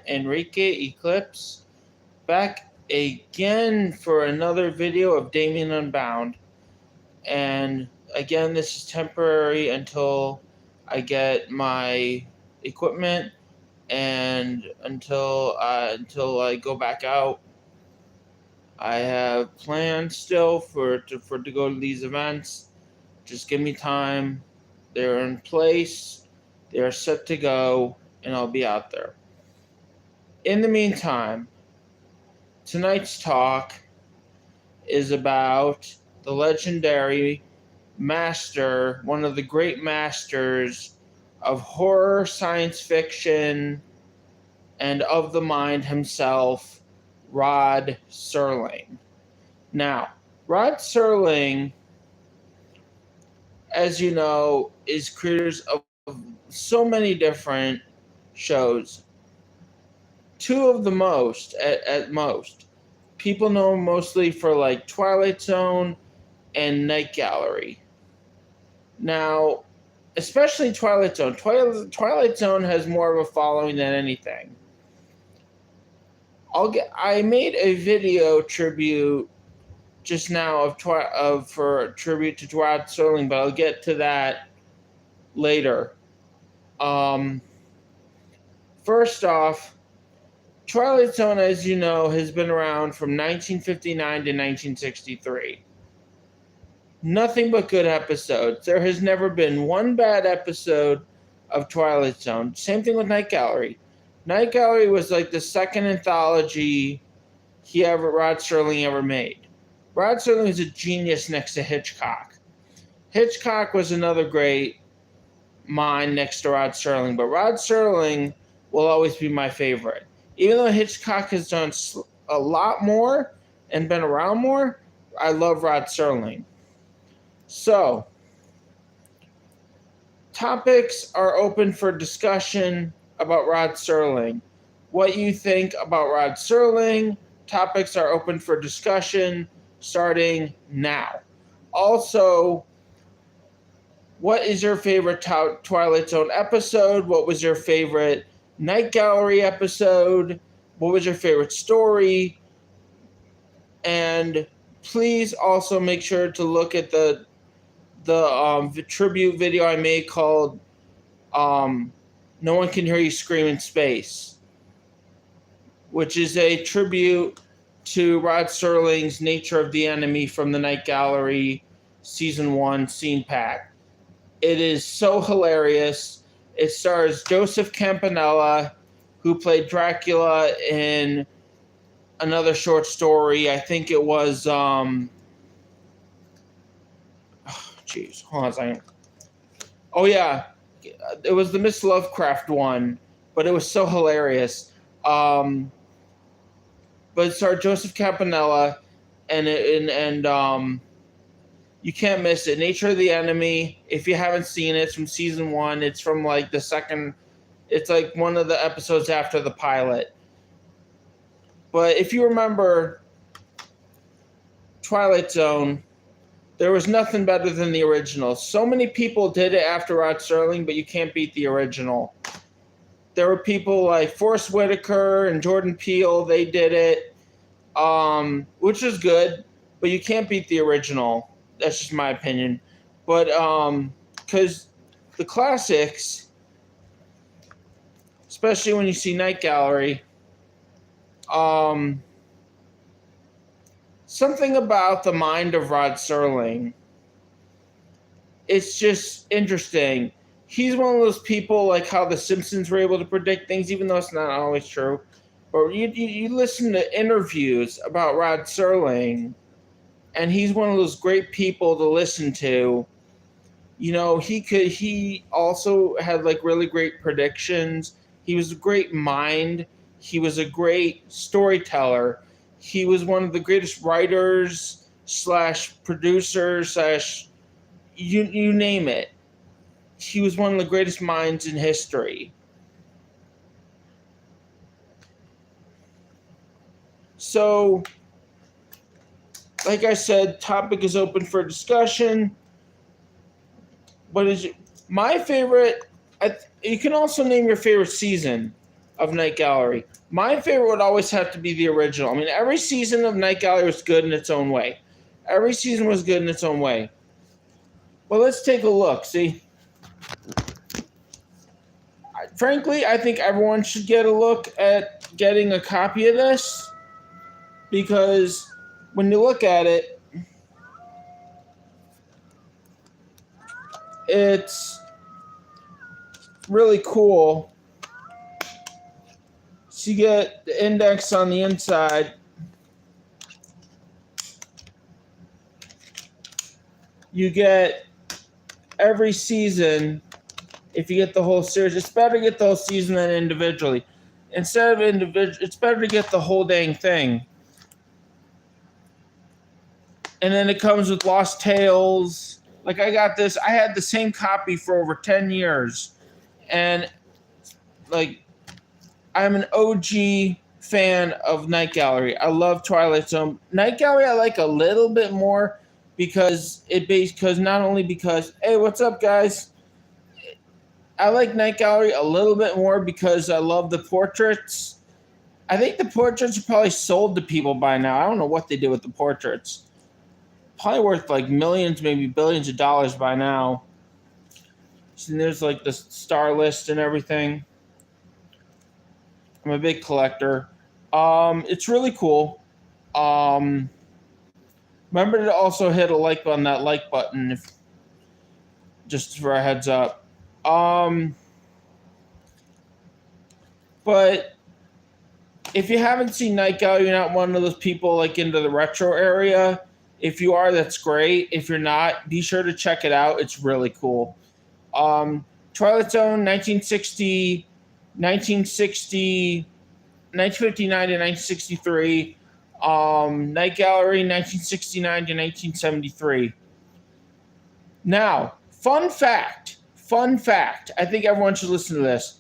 Enrique Eclipse, back again for another video of Damian Unbound. And again, this is temporary until I get my equipment and until I go back out. I have plans still to go to these events. Just give me time. They're in place. They are set to go, and I'll be out there. In the meantime, tonight's talk is about the legendary master, one of the great masters of horror, science fiction, and of the mind himself, Rod Serling. Now, Rod Serling, as you know, is creators of so many different shows. Two of the most, at most. People know him mostly for like Twilight Zone and Night Gallery. Now, especially Twilight Zone. Twilight Zone has more of a following than anything. I made a video tribute just now for tribute to Rod Serling, but I'll get to that later. First off, Twilight Zone, as you know, has been around from 1959 to 1963. Nothing but good episodes. There has never been one bad episode of Twilight Zone. Same thing with Night Gallery. Night Gallery was like the second anthology Rod Serling ever made. Rod Serling is a genius next to Hitchcock. Hitchcock was another great mind next to Rod Serling, but Rod Serling will always be my favorite. Even though Hitchcock has done a lot more and been around more, I love Rod Serling. So, topics are open for discussion about Rod Serling. What you think about Rod Serling, topics are open for discussion starting now. Also, what is your favorite Twilight Zone episode? What was your favorite Night Gallery episode? What was your favorite story? And please also make sure to look at the tribute video I made called No One Can Hear You Scream in Space, which is a tribute to Rod Serling's Nature of the Enemy from the Night Gallery Season 1 scene pack. It is so hilarious. It stars Joseph Campanella, who played Dracula in another short story. I think it was hold on a second. Oh yeah, it was the Miss Lovecraft one, but it was so hilarious. But it starred Joseph Campanella, and you can't miss it. Nature of the Enemy. If you haven't seen it, it's from season 1. It's from like the second. It's like one of the episodes after the pilot. But if you remember Twilight Zone, there was nothing better than the original. So many people did it after Rod Serling, but you can't beat the original. There were people like Forrest Whitaker and Jordan Peele. They did it, which is good, but you can't beat the original. That's just my opinion. But because the classics, especially when you see Night Gallery, something about the mind of Rod Serling, it's just interesting. He's one of those people like how the Simpsons were able to predict things, even though it's not always true. But you listen to interviews about Rod Serling, and he's one of those great people to listen to. You know, he also had like really great predictions. He was a great mind. He was a great storyteller. He was one of the greatest writers / producers / you name it. He was one of the greatest minds in history. So, like I said, topic is open for discussion. What is my favorite? You can also name your favorite season. of Night Gallery. My favorite would always have to be the original. I mean, every season of Night Gallery was good in its own way. Every season was good in its own way. Well, let's take a look. See, frankly, I think everyone should get a look at getting a copy of this, because when you look at it, it's really cool. So you get the index on the inside. You get every season. If you get the whole series, it's better to get the whole season than individually. Instead of individual, it's better to get the whole dang thing. And then it comes with Lost Tales. Like, I got this. I had the same copy for over 10 years. And, like, I'm an OG fan of Night Gallery. I love Twilight Zone. Night Gallery I like a little bit more because not only because, hey, what's up, guys? I like Night Gallery a little bit more because I love the portraits. I think the portraits are probably sold to people by now. I don't know what they did with the portraits. Probably worth like millions, maybe billions of dollars by now. So there's like the star list and everything. I'm a big collector. It's really cool. Remember to also hit a like on that like button, just for a heads up. But if you haven't seen Night Gallery, you're not one of those people like into the retro area. If you are, that's great. If you're not, be sure to check it out. It's really cool. Twilight Zone, 1959 to 1963. Night Gallery, 1969 to 1973. Now, fun fact. I think everyone should listen to this.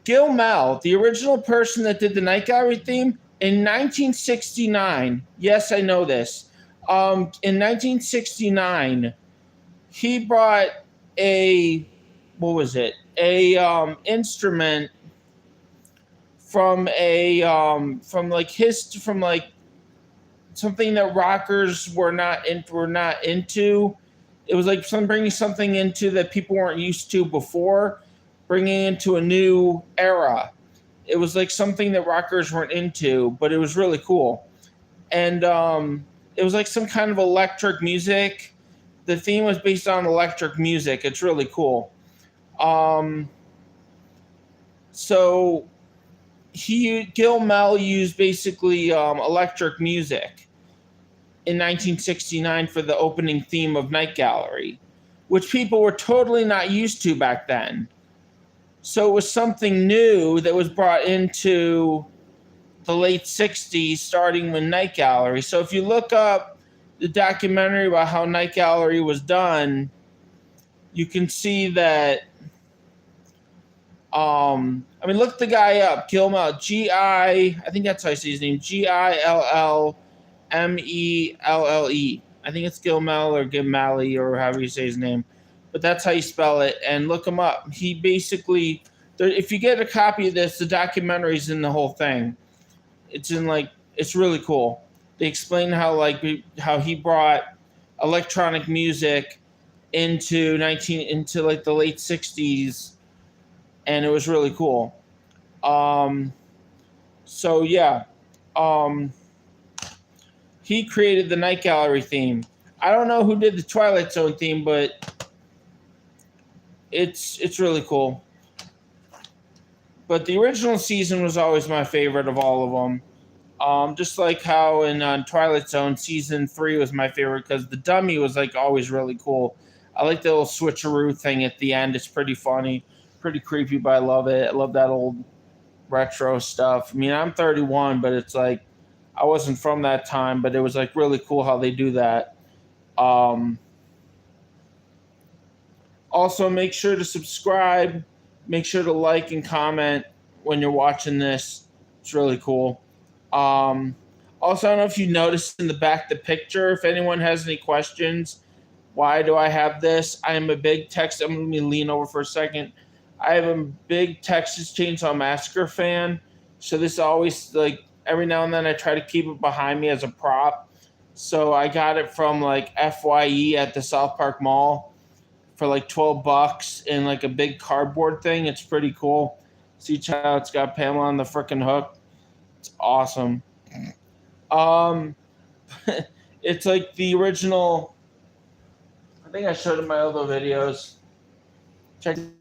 Gil Mel, the original person that did the Night Gallery theme, in 1969, yes, I know this. In 1969, he brought a instrument from something that rockers were not into. It was like bringing something into that people weren't used to before, bringing into a new era. It was like something that rockers weren't into, but it was really cool. And it was like some kind of electric music. The theme was based on electric music. It's really cool. So Gil Mel used basically electric music in 1969 for the opening theme of Night Gallery, which people were totally not used to back then. So it was something new that was brought into the late 60s, starting with Night Gallery. So if you look up the documentary about how Night Gallery was done, you can see that, look the guy up, Gil Mel, I think that's how I say his name, Gillmelle. I think it's Gilmel or Gimali or however you say his name, but that's how you spell it. And look him up. He basically, if you get a copy of this, the documentary's in the whole thing. It's really cool. They explain how he brought electronic music into the late 60s, and it was really cool. So yeah. He created the Night Gallery theme. I don't know who did the Twilight Zone theme, but it's really cool. But the original season was always my favorite of all of them. Just like how in Twilight Zone, season 3 was my favorite because the dummy was like always really cool. I like the little switcheroo thing at the end. It's pretty funny, pretty creepy, but I love it. I love that old retro stuff. I mean, I'm 31, but it's like, I wasn't from that time, but it was like really cool how they do that. Also, make sure to subscribe. Make sure to like and comment when you're watching this. It's really cool. Also, I don't know if you noticed in the back of the picture, if anyone has any questions, why do I have this? I am a big text. I'm going to lean over for a second. I am a big Texas Chainsaw Massacre fan, so this always, like, every now and then I try to keep it behind me as a prop. So I got it from like FYE at the South Park Mall for like $12 in like a big cardboard thing. It's pretty cool. See how it's got Pamela on the freaking hook. It's awesome. Um, it's like the original. I think I showed in my other videos. Check. Isn't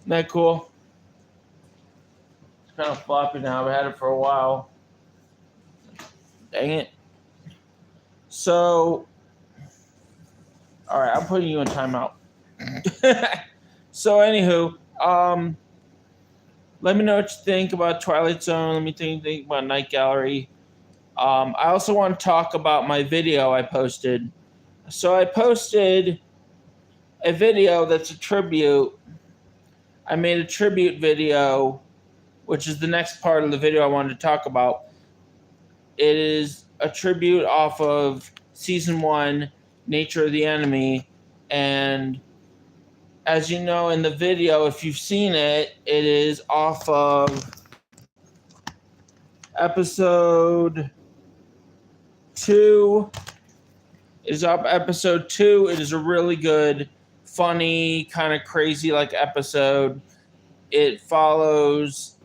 that cool? It's kind of floppy now. I've had it for a while. Dang it. So, all right, I'm putting you in timeout. So, anywho, let me know what you think about Twilight Zone. Let me think about Night Gallery. I also want to talk about my video I posted. So I posted a video that's a tribute. I made a tribute video, which is the next part of the video I wanted to talk about. It is a tribute off of Season 1, Nature of the Enemy. And as you know in the video, if you've seen it, it is off of episode 2. It is up episode 2. It is a really good, funny, kind of crazy like episode. It follows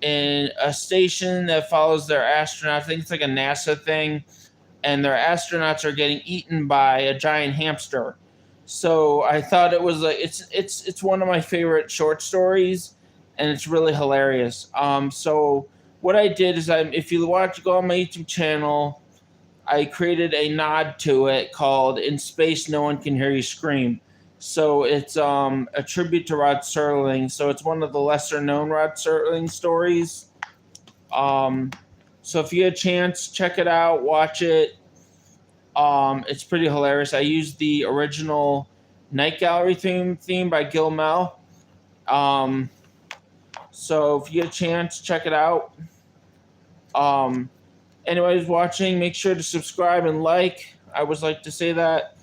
in a station that follows their astronauts. I think it's like a NASA thing, and their astronauts are getting eaten by a giant hamster. So I thought it was like it's one of my favorite short stories, and it's really hilarious. So what I did is if you go on my YouTube channel, I created a nod to it called "In Space, No One Can Hear You Scream." So it's a tribute to Rod Serling. So it's one of the lesser known Rod Serling stories. So if you get a chance, check it out, watch it. It's pretty hilarious. I used the original Night Gallery theme by Gil Mel. So if you get a chance, check it out. Anybody's watching, make sure to subscribe and like. I always like to say that.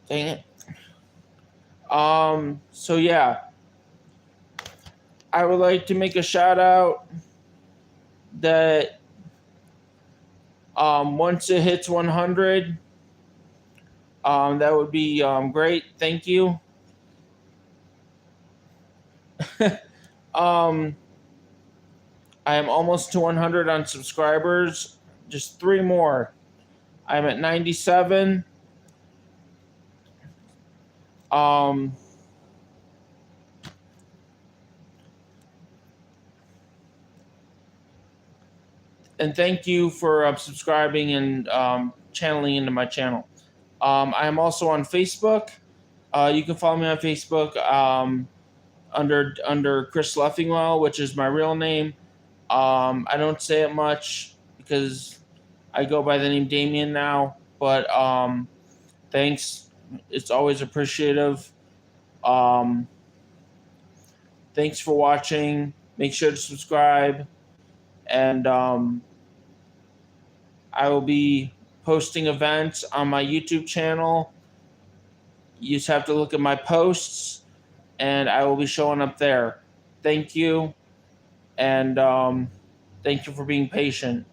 Dang it. So yeah. I would like to make a shout out that once it hits 100, that would be great. Thank you. I am almost to 100 on subscribers. Just 3 more. I'm at 97. And thank you for subscribing and channeling into my channel. I am also on Facebook. You can follow me on Facebook under Chris Leffingwell, which is my real name. I don't say it much because I go by the name Damian now, but thanks. It's always appreciative. Thanks for watching. Make sure to subscribe. And I will be posting events on my YouTube channel. You just have to look at my posts, and I will be showing up there. Thank you. And thank you for being patient.